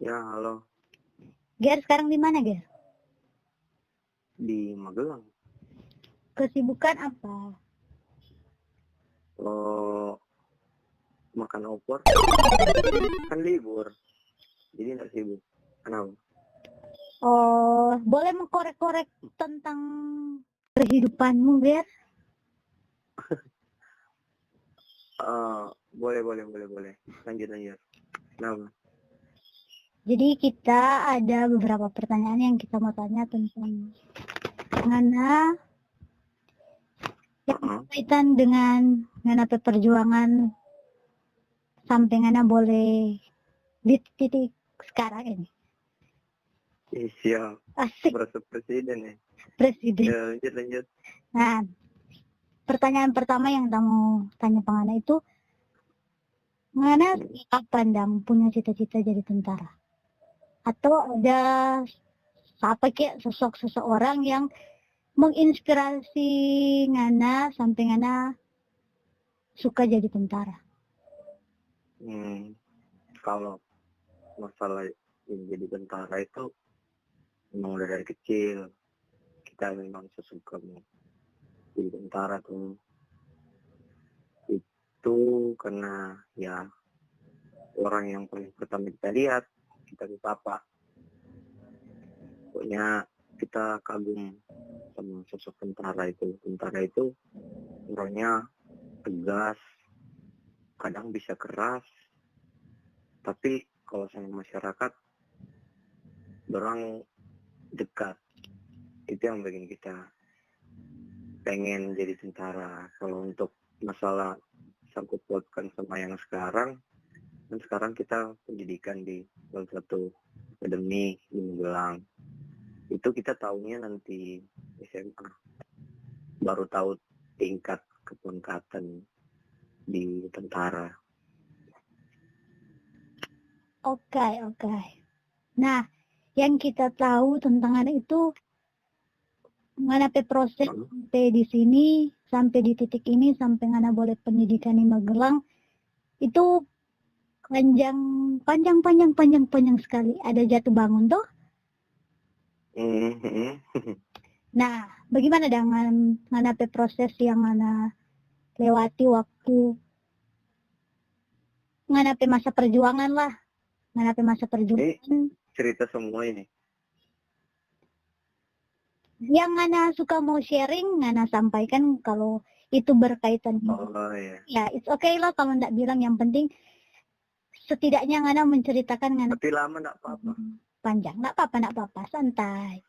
Ya, halo. Ger, sekarang di mana, Ger? Di Magelang. Kesibukan apa? Oh, makan opor. Kan libur. Jadi nggak sibuk. Kenapa? Oh, boleh mengkorek-korek tentang kehidupanmu, Ger? Boleh. Lanjut. Kenapa? Jadi kita ada beberapa pertanyaan yang kita mau tanya tentang Ngana yang berkaitan dengan Ngana perjuangan sampai Ngana boleh di titik sekarang ini. Siap. Asik, Berasa presiden ya. Presiden. Ya, lanjut. Nah, pertanyaan pertama yang kamu tanya Ngana itu, Ngana kapan dang punya cita-cita jadi tentara? Atau ada apa kayak sosok seseorang yang menginspirasi Ngana sampai Ngana suka jadi tentara? Kalau masalah jadi tentara itu memang udah dari kecil kita memang sesuka jadi tentara tuh. Itu karena ya orang yang paling pertama kita lihat kita di papa. Pokoknya kita kagum sama sosok tentara itu. Tentara itu orangnya tegas, kadang bisa keras, tapi kalau sama masyarakat orang dekat. Itu yang bikin kita pengen jadi tentara. Kalau untuk masalah sangkut pautkan sama yang sekarang, dan sekarang kita pendidikan di salah satu akademi di Magelang. Itu kita tahunya nanti SMA. Baru tahu tingkat kepangkatan di tentara. Oke. Nah, yang kita tahu tentang anak itu Ngana proses sampai di sini, sampai di titik ini, sampai Ngana boleh pendidikan di Magelang itu panjang sekali. Ada jatuh bangun tuh. Nah, bagaimana dengan Ngana proses yang Ngana lewati waktu Ngana masa perjuangan lah. Ngana masa perjuangan. Cerita semua ini. Yang Ngana suka mau sharing, Ngana sampaikan kalau itu berkaitan. Iya. Ya, it's okay lah kalau nggak bilang. Yang penting setidaknya Ngana menceritakan Ngana. Tapi lama nggak apa-apa. Panjang, nggak apa-apa, santai.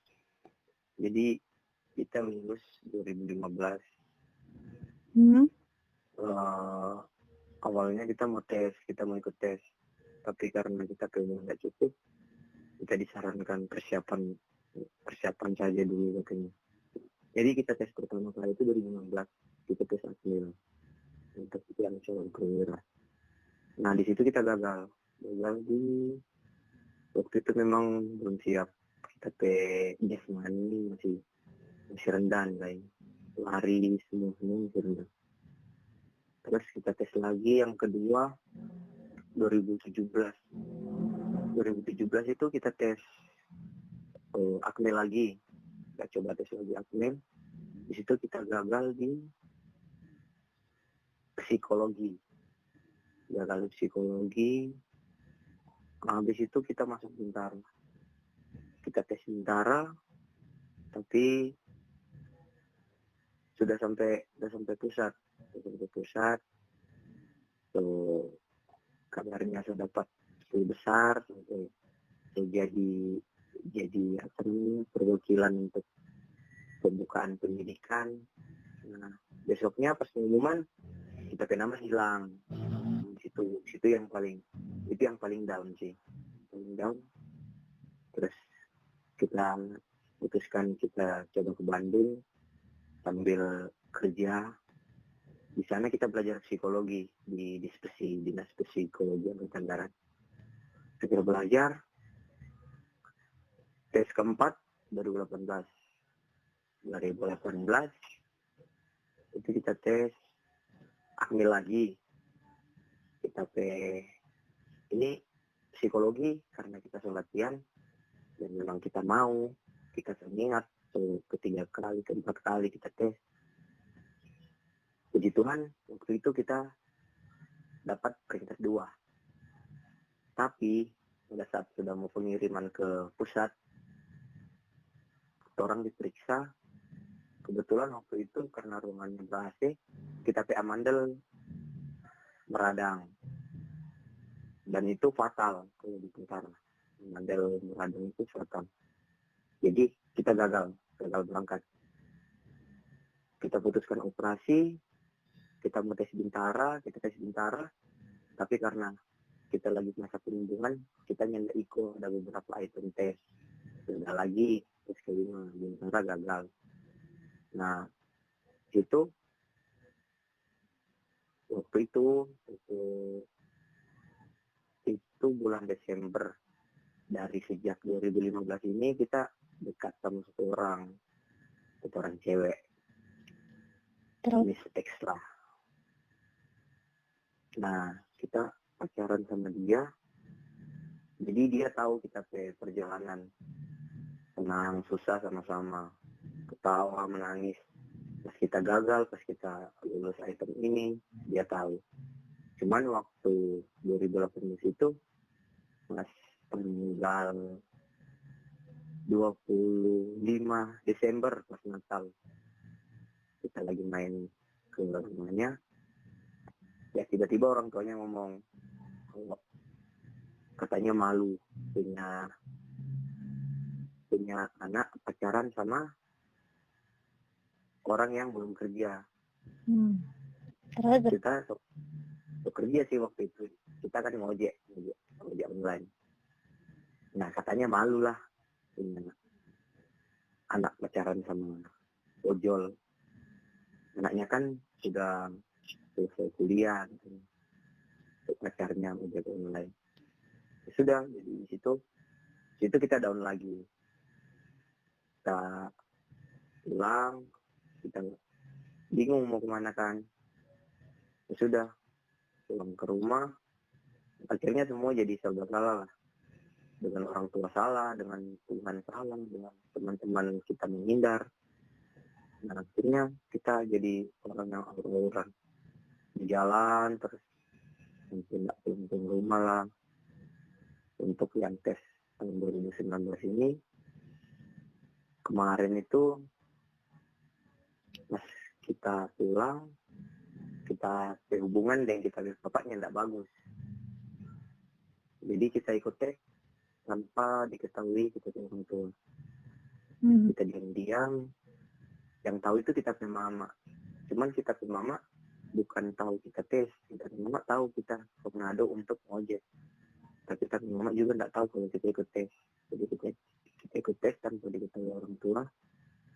Jadi kita lulus 2015. Awalnya kita mau ikut tes. Tapi karena kita kayaknya nggak cukup, kita disarankan persiapan saja dulu katanya. Jadi kita tes pertama kali itu 2016, kita tes Akmil untuk yang calon perwira. Nah di situ kita gagal di waktu itu memang belum siap. Kita jasmani masih rendah nilai, lari semua masih rendah. Terus kita tes lagi yang kedua 2017 itu kita tes Akmil lagi. Kita coba tes lagi Akmil. Di situ kita gagal di psikologi. Habis itu kita masuk tentara. Kita tes tentara, tapi sudah sampai pusat. Tuh kabarnya sudah dapat lebih besar sampai jadi perwakilan untuk pembukaan pendidikan. Nah, besoknya pas pengumuman kita nama hilang. Itu yang paling down sih. Terus kita putuskan kita coba ke Bandung sambil kerja. Di sana kita belajar psikologi di dinas psikologi Angkatan Darat. Kita belajar tes keempat 2018 itu kita tes Akmil lagi. Ini psikologi karena kita latihan dan memang kita mau, kita semingat, ketiga kali, keempat kali kita tes. Puji Tuhan, waktu itu kita dapat peringkat 2. Tapi pada saat sudah mau pengiriman ke pusat, orang diperiksa. Kebetulan waktu itu karena ruangannya ber-AC, kita PA mandel meradang. Dan itu fatal kalau di tentara. Mandel meradang itu fatal. Jadi kita gagal berangkat. Kita putuskan operasi, kita mau tes bintara, tapi karena kita lagi masa penimbunan, kita nyenda iko, ada beberapa item tes. Sudah lagi, tes kelima, bintara gagal. Nah, waktu itu bulan Desember. Dari sejak 2015 ini kita dekat sama satu orang cewek, Miss Extra. Nah, kita pacaran sama dia, jadi dia tahu kita perjalanan, senang susah sama-sama, ketawa menangis. Pas kita gagal, pas kita lulus item ini, dia tahu. Cuman waktu 2018 itu pas tanggal 25 Desember pas Natal, kita lagi main ke rumahnya, ya tiba-tiba orang tuanya ngomong, katanya malu punya anak pacaran sama orang yang belum kerja. Terus Kita kerja sih waktu itu, kita kan ngojek online. Nah, katanya malu lah punya anak pacaran sama ojol. Anaknya kan sudah selesai kuliah, pacarnya ojek online. Ya sudah, jadi di situ kita down lagi. Kita pulang, kita bingung mau kemana kan. Ya sudah, pulang ke rumah, akhirnya semua jadi serba salah lah. Dengan orang tua salah, dengan Tuhan salah, dengan teman-teman kita menghindar. Nah, akhirnya kita jadi orang yang awur-awuran di jalan, terus mungkin tidak pulang rumah lah. Untuk yang tes tahun 2019 ini, kemarin itu pas kita pulang, kita berhubungan dengan kita lihat bapaknya tidak bagus. Jadi kita ikut tes tanpa diketahui kita orang tua. Kita diam-diam, yang tahu itu kita punya mama. Cuman kita punya mama bukan tahu kita tes, kita punya mama tahu kita ke Manado untuk ngojek. Tapi kita punya mama juga tidak tahu kalau kita ikut tes. Jadi kita ikut tes tanpa diketahui orang tua.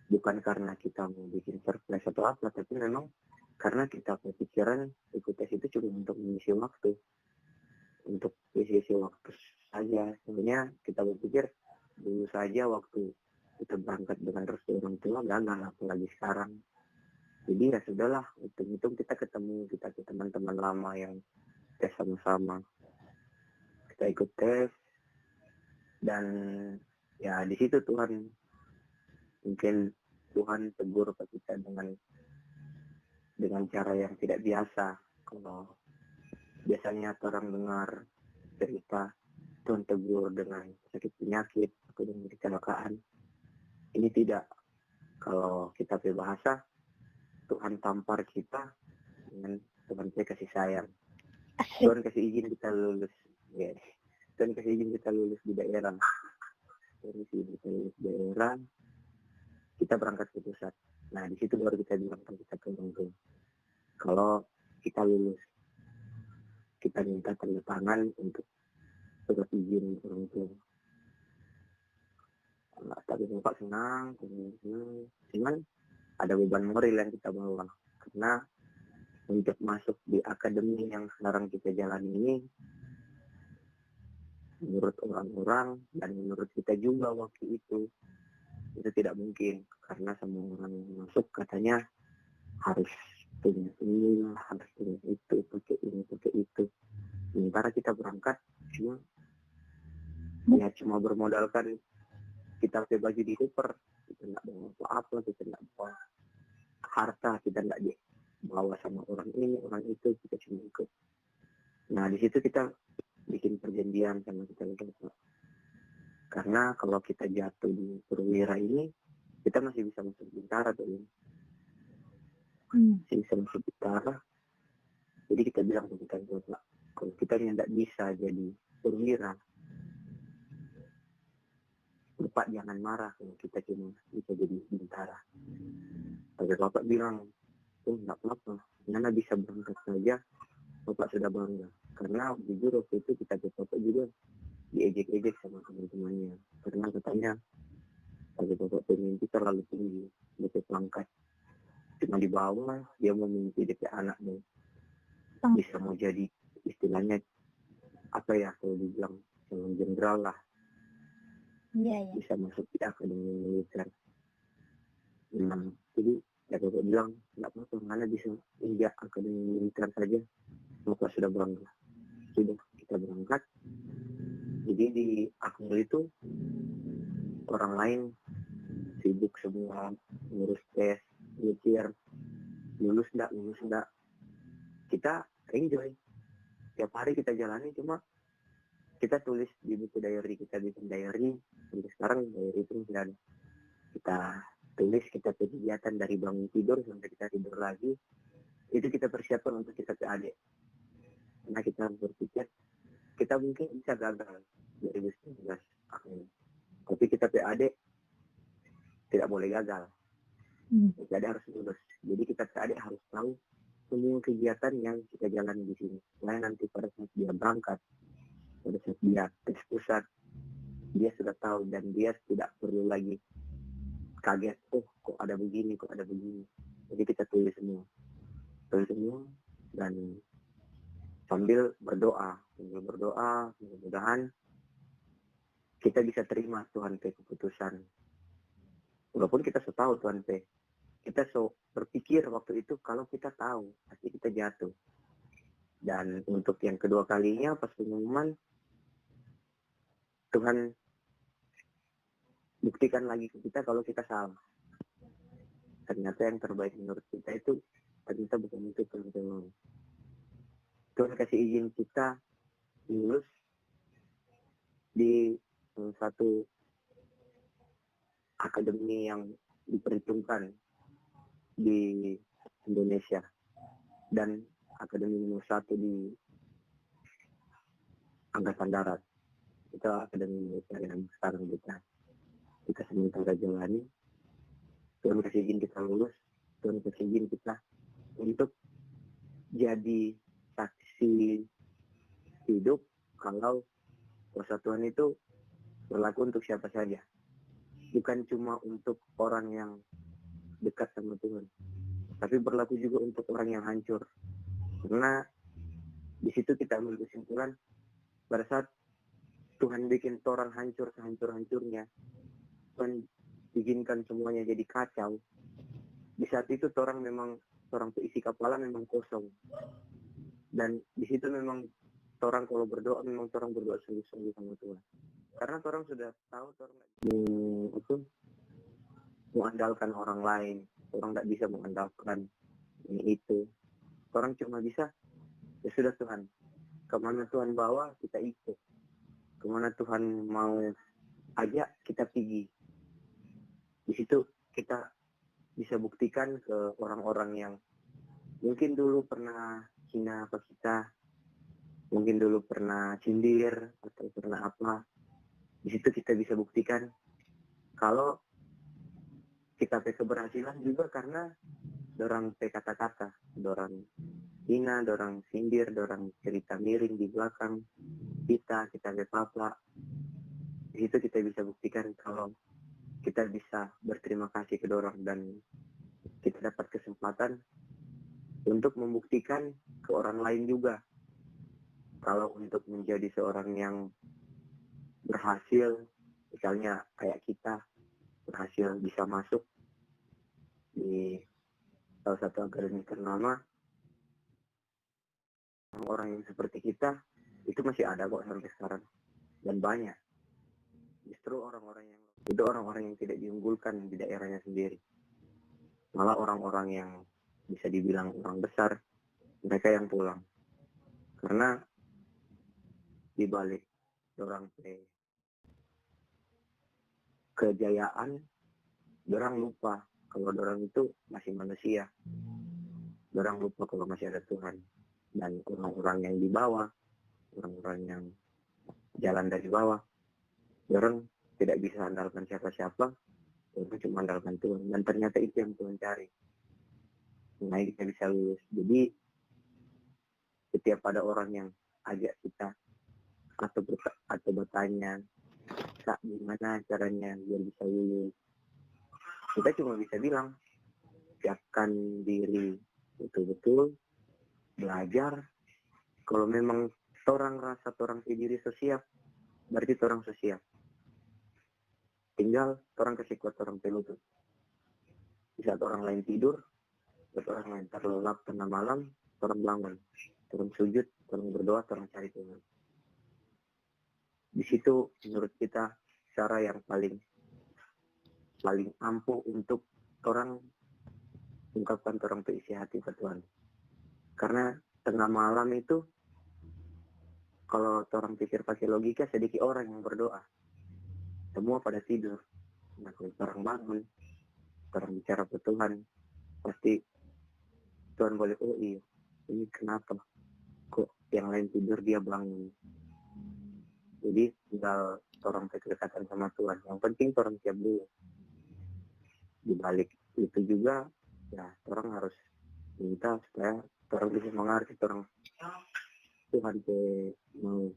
Bukan karena kita mau bikin surprise atau apa, tapi memang karena kita berpikiran ikut tes itu cuma untuk mengisi waktu. Untuk isi waktu saja. Sebenarnya kita berpikir dulu saja waktu kita berangkat dengan restu orang tua gagal, apalagi sekarang. Jadi ya sudahlah, hitung-hitung kita ketemu kita ke teman-teman lama yang tes sama-sama. Kita ikut tes dan ya di situ mungkin Tuhan tegur ke kita dengan cara yang tidak biasa. Kalau biasanya orang dengar cerita Tuhan tegur dengan sakit penyakit atau dengan kecelakaan. Ini tidak. Kalau kita berbahasa, Tuhan tampar kita dengan Tuhan kasih sayang. Tuhan kasih izin kita lulus. Ya. Tuhan kasih izin kita lulus di daerah. Tuhan kasih izin kita lulus di daerah. Kita berangkat ke pusat. Nah, di situ baru kita bilang kita ke orang tua. Kalau kita lulus, kita minta tanda tangan untuk surat izin orang tua. Tapi bapak senang, cuman ada beban moral yang kita bawa. Karena untuk masuk di akademi yang sekarang kita jalani ini, menurut orang-orang dan menurut kita juga waktu itu tidak mungkin. Karena semua orang yang masuk katanya harus punya ini, harus punya itu, pakai ini, pakai itu. Sementara kita berangkat cuma Ya cuma bermodalkan kita pakai baju di Cooper, kita nggak bawa apa-apa, kita nggak bawa harta, kita nggak bawa sama orang ini orang itu, kita cuma ikut. Nah di situ kita bikin perjanjian sama kita berdua. Karena kalau kita jatuh di perwira ini, kita masih bisa masuk bintara tuh, masih bisa masuk bintara. Jadi kita bilang ke kita berdua, kalau kita tidak bisa jadi perwira, Bapak jangan marah kalau kita cuma bisa jadi bintara. Tapi Bapak bilang, nggak apa-apa, Nana bisa berangkat saja, Bapak sudah bangga. Karena jujur waktu itu kita Bapak juga diejek-ejek sama teman-temannya. Karena katanya, bagi Bapak pemimpi terlalu tinggi, DP pangkat. Cuma di bawah, dia mau mimpi DP anak dong. Bisa mau jadi istilahnya, apa ya, kalau dibilang, calon jenderal lah. Iya. Bisa masuk di akademi militer. Jadi ya Bapak bilang nggak apa-apa, mana bisa injak akademi militer saja, Bapak sudah bangga. Sudah kita berangkat. Jadi di Akmil itu orang lain sibuk semua ngurus tes, mikir lulus enggak. Kita enjoy. Tiap hari kita jalani, cuma kita tulis di buku diary, kita bikin diary. Sampai sekarang diary itu masih ada. Kita tulis, kita kegiatan dari bangun tidur sampai kita tidur lagi. Itu kita persiapkan untuk kita PAD. Karena kita berpikir kita mungkin bisa gagal 2019 akhirnya. Tapi kita PAD tidak boleh gagal. PAD harus lulus. Jadi kita PAD harus tahu semua kegiatan yang kita jalani di sini. Supaya nanti pada saat dia berangkat, pada saat dia tes pusat, dia sudah tahu dan dia tidak perlu lagi kaget, kok ada begini. Jadi kita tulis semua dan sambil berdoa, mudah-mudahan kita bisa terima Tuhan P keputusan. Walaupun kita tahu Tuhan P, kita berpikir waktu itu kalau kita tahu pasti kita jatuh. Dan untuk yang kedua kalinya pas pengumuman, Tuhan buktikan lagi ke kita kalau kita salah. Ternyata yang terbaik menurut kita itu ternyata bukan itu yang kita mau. Tuhan kasih izin kita lulus di satu akademi yang diperhitungkan di Indonesia dan akademi nomor 1 di Angkatan Darat. Itu akademi Indonesia yang sekarang kita sementara jalani. Tuhan kasih izin kita lulus, Tuhan kasih izin kita untuk jadi saksi hidup kalau kuasa Tuhan itu berlaku untuk siapa saja, bukan cuma untuk orang yang dekat sama Tuhan, tapi berlaku juga untuk orang yang hancur. Karena di situ kita ambil kesimpulan pada saat Tuhan bikin orang hancur sehancur-hancurnya, Tuhan izinkan semuanya jadi kacau. Di saat itu orang isi kepala memang kosong. Dan di situ memang orang kalau berdoa memang orang berdoa sungguh-sungguh sama Tuhan. Karena orang sudah tahu orang mengandalkan orang lain, orang tidak bisa mengandalkan ini itu. Orang cuma bisa, ya sudah Tuhan, kemana Tuhan bawa kita ikut, kemana Tuhan mau ajak kita pergi. Di situ kita bisa buktikan ke orang-orang yang mungkin dulu pernah hina apa kita, mungkin dulu pernah sindir atau pernah apa. Di situ kita bisa buktikan kalau kita keberhasilan juga karena dorang kata-kata, dorang hina, dorang sindir, dorang cerita miring di belakang kita papa. Di situ kita bisa buktikan kalau kita bisa berterima kasih ke dorang dan kita dapat kesempatan untuk membuktikan ke orang lain juga kalau untuk menjadi seorang yang berhasil, misalnya kayak kita berhasil bisa masuk di salah satu akademi ternama, orang yang seperti kita itu masih ada kok sampai sekarang dan banyak. Justru orang-orang yang tidak diunggulkan di daerahnya sendiri. Malah orang-orang yang bisa dibilang orang besar, mereka yang pulang. Karena di balik orang kejayaan, orang lupa kalau orang itu masih manusia. Orang lupa kalau masih ada Tuhan. Dan orang-orang yang di bawah, orang-orang yang jalan dari bawah, orang tidak bisa andalkan siapa-siapa, orang cuma andalkan Tuhan. Dan ternyata itu yang Tuhan cari. Nah, kita bisa lulus. Jadi, setiap ada orang yang ajak kita atau bertanya, Kak, gimana caranya biar bisa lulus? Kita cuma bisa bilang, siapkan diri betul-betul, belajar. Kalau memang orang rasa orang diri siap, berarti orang siap. Tinggal orang kasih kuat orang pelutut. Di saat orang lain tidur, saat orang lain terlelap tengah malam, orang bangun, orang sujud, orang berdoa, orang cari Tuhan. Di situ menurut kita cara yang paling ampuh untuk orang ungkapkan orang isi hati ke Tuhan. Karena tengah malam itu kalau orang pikir pakai logika, sedikit orang yang berdoa. Semua pada tidur. Nah, kalau orang bangun, orang bicara ke Tuhan, pasti Tuhan boleh, oh iya, ini kenapa? Kok yang lain tidur dia bangun? Jadi tinggal orang kedekatan sama Tuhan. Yang penting orang siap dulu. Di balik itu juga, ya orang harus minta supaya orang bisa mengerti orang Tuhan ke mau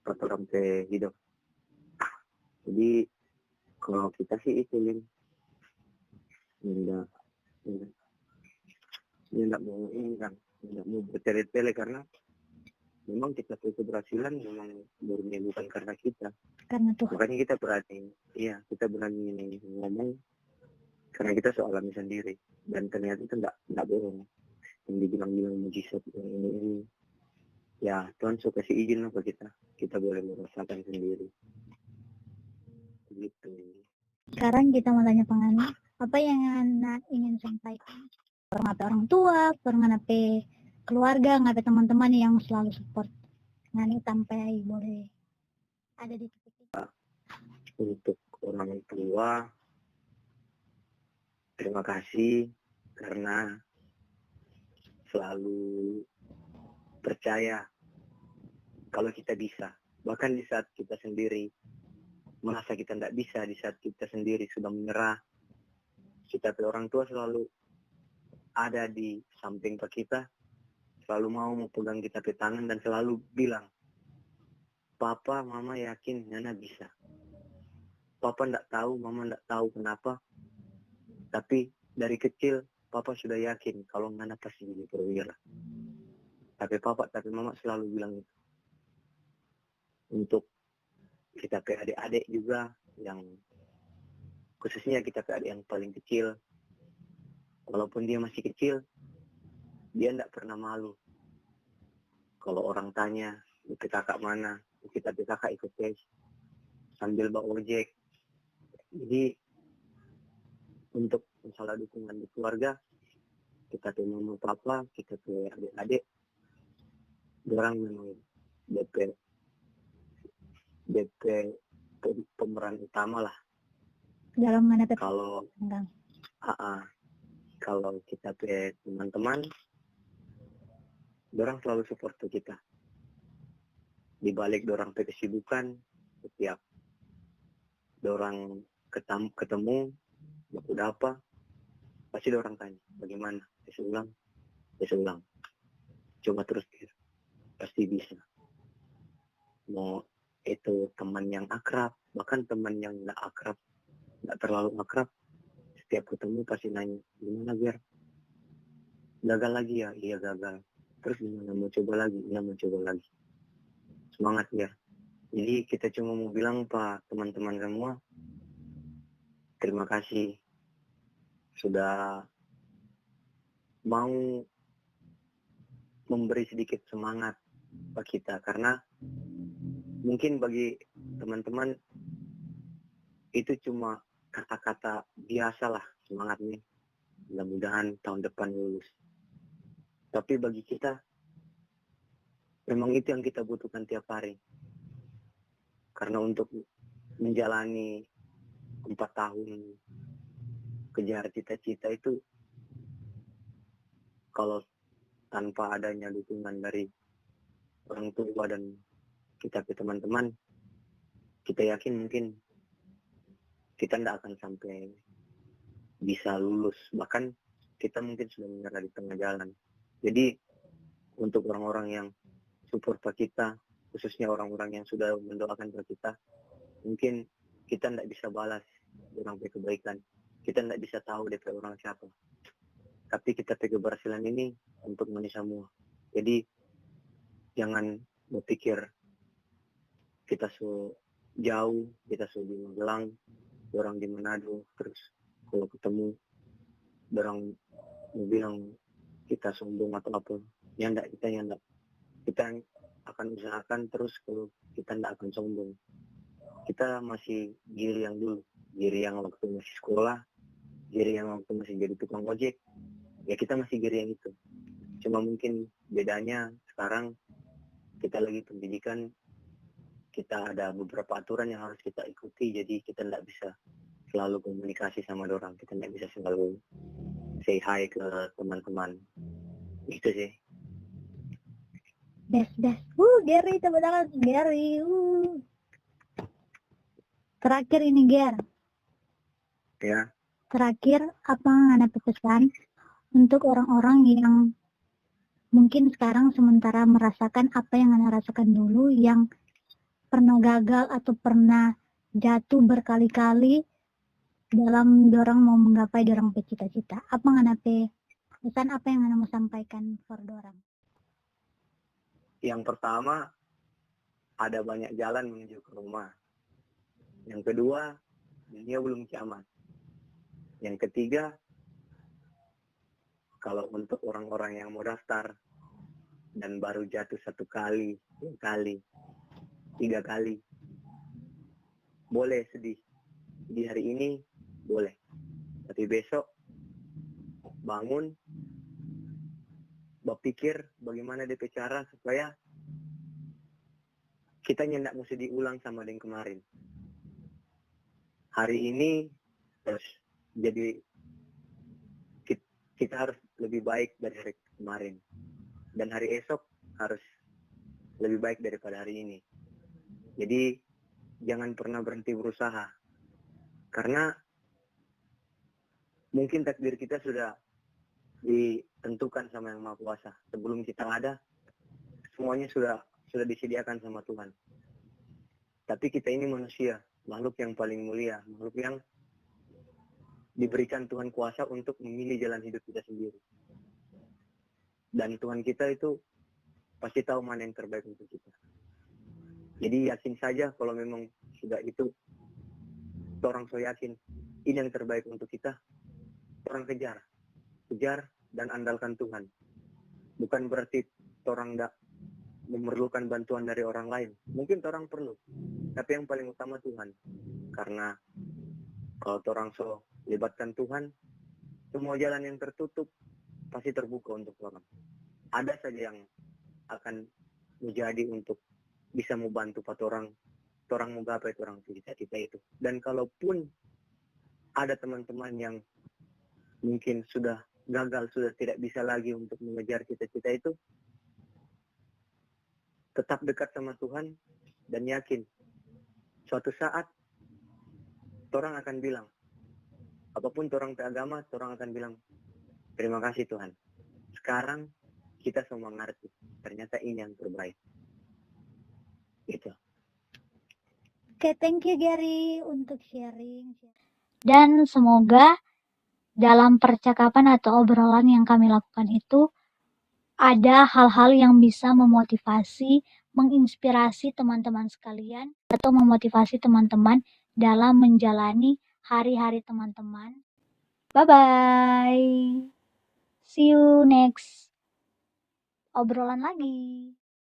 orang ke hidup. Jadi kalau kita sih itu tidak mau ini kan, tidak mau bertele-tele karena memang kita keberhasilan memang murni bukan karena kita. Karena Tuhan. Makanya kita berani ngomong karena kita soalnya sendiri dan ternyata itu tidak bohong. Yang dibilang mujizat yang ini ya Tuhan suka kasih izin ke kita boleh merasakan sendiri gitu. Sekarang kita mau tanya Pengana, apa yang Anda ingin sampaikan orang tua, orang keluarga, teman-teman yang selalu support Ngani sampai boleh ada di titik itu. Untuk orang tua, terima kasih karena selalu percaya kalau kita bisa. Bahkan di saat kita sendiri merasa kita tidak bisa, di saat kita sendiri sudah menyerah, kita orang tua selalu ada di samping kita, selalu mau pegang kita ke tangan dan selalu bilang, Papa, Mama yakin Nana bisa. Papa tidak tahu, Mama tidak tahu kenapa, tapi dari kecil Papa sudah yakin kalau Nana pasti jadi perwira. Tapi Mama selalu bilang itu. Untuk kita ke adik-adik juga yang khususnya kita ke adik yang paling kecil, walaupun dia masih kecil, dia tidak pernah malu. Kalau orang tanya, bukti kakak mana? Bukti kakak ikut tes sambil bawa ojek. Jadi untuk masalah dukungan di keluarga, kita ke mama papa, kita ke adik-adik, orang memang DP pemeran utama lah dalam menghadapi kalau kita ke teman-teman, orang selalu support kita. Di balik orang kesibukan, setiap orang ketemu, udah apa, pasti orang tanya, bagaimana? Ulang. Coba terus, pasti bisa. Mau itu teman yang akrab, bahkan teman yang nggak akrab, nggak terlalu akrab, setiap ketemu pasti nanya, gimana biar gagal lagi ya? Iya gagal. Terus gimana? Mau coba lagi? Iya mau coba lagi. Semangat ya. Jadi kita cuma mau bilang Pak, teman-teman semua, terima kasih sudah mau memberi sedikit semangat bagi kita, karena mungkin bagi teman-teman, itu cuma kata-kata biasa lah semangatnya. Mudah-mudahan tahun depan lulus. Tapi bagi kita, memang itu yang kita butuhkan tiap hari. Karena untuk menjalani 4 tahun kejar cita-cita itu, kalau tanpa adanya dukungan dari orang tua dan kita ke teman-teman, kita yakin mungkin kita tidak akan sampai bisa lulus. Bahkan kita mungkin sudah menyerah di tengah jalan. Jadi untuk orang-orang yang support ke kita, khususnya orang-orang yang sudah mendoakan ke kita, mungkin kita tidak bisa balas orang kebaikan. Kita tidak bisa tahu DP orang siapa. Tapi kita keberhasilan ini untuk manusia semua. Jadi jangan berpikir kita so jauh, kita so di Magelang, orang di Manado, terus kalau ketemu orang mau bilang kita sombong atau apa. Ya enggak, kita ya enggak. Kita akan usahakan terus kalau kita enggak akan sombong. Kita masih diri yang dulu, diri yang waktu masih sekolah, diri yang waktu masih jadi tukang ojek. Ya kita masih diri yang itu. Cuma mungkin bedanya sekarang kita lagi pendidikan, kita ada beberapa aturan yang harus kita ikuti, jadi kita tidak bisa selalu komunikasi sama orang, kita tidak bisa selalu say hi ke teman-teman. Itu sih. Des. Gary, tepuk tangan Gary. Terakhir ini, Ger. Ya. Terakhir, apa ada pesan untuk orang-orang yang mungkin sekarang sementara merasakan apa yang Anda rasakan dulu, yang pernah gagal atau pernah jatuh berkali-kali dalam dorang mau menggapai dorang cita-cita. Apa Anda pesan apa yang Anda mau sampaikan for dorang? Yang pertama, ada banyak jalan menuju ke rumah. Yang kedua, dunia belum kiamat. Yang ketiga, kalau untuk orang-orang yang mau daftar dan baru jatuh 1 kali, 2 kali, 3 kali, boleh sedih. Di hari ini boleh. Tapi besok bangun, berpikir bagaimana DP cara supaya kita nyendak mesti diulang sama yang kemarin. Hari ini terus jadi kita harus lebih baik dari hari kemarin. Dan hari esok harus lebih baik daripada hari ini. Jadi jangan pernah berhenti berusaha. Karena mungkin takdir kita sudah ditentukan sama Yang Maha Kuasa. Sebelum kita ada, semuanya sudah disediakan sama Tuhan. Tapi kita ini manusia, makhluk yang paling mulia, makhluk yang diberikan Tuhan kuasa untuk memilih jalan hidup kita sendiri. Dan Tuhan kita itu pasti tahu mana yang terbaik untuk kita. Jadi yakin saja kalau memang sudah itu, orang so yakin ini yang terbaik untuk kita, orang kejar dan andalkan Tuhan. Bukan berarti orang tidak memerlukan bantuan dari orang lain. Mungkin orang perlu, tapi yang paling utama Tuhan. Karena kalau orang so libatkan Tuhan, semua jalan yang tertutup pasti terbuka untuk orang. Ada saja yang akan menjadi untuk bisa membantu orang menggapai orang cita-cita itu. Dan kalaupun ada teman-teman yang mungkin sudah gagal, sudah tidak bisa lagi untuk mengejar cita-cita itu, tetap dekat sama Tuhan dan yakin suatu saat orang akan bilang, apapun orang agama, orang akan bilang, terima kasih Tuhan. Sekarang kita semua ngerti, ternyata ini yang terbaik. Gitu. Oke, thank you Gary untuk sharing. Dan semoga dalam percakapan atau obrolan yang kami lakukan itu ada hal-hal yang bisa memotivasi, menginspirasi teman-teman sekalian atau memotivasi teman-teman dalam menjalani hari-hari teman-teman. Bye-bye. See you next obrolan lagi.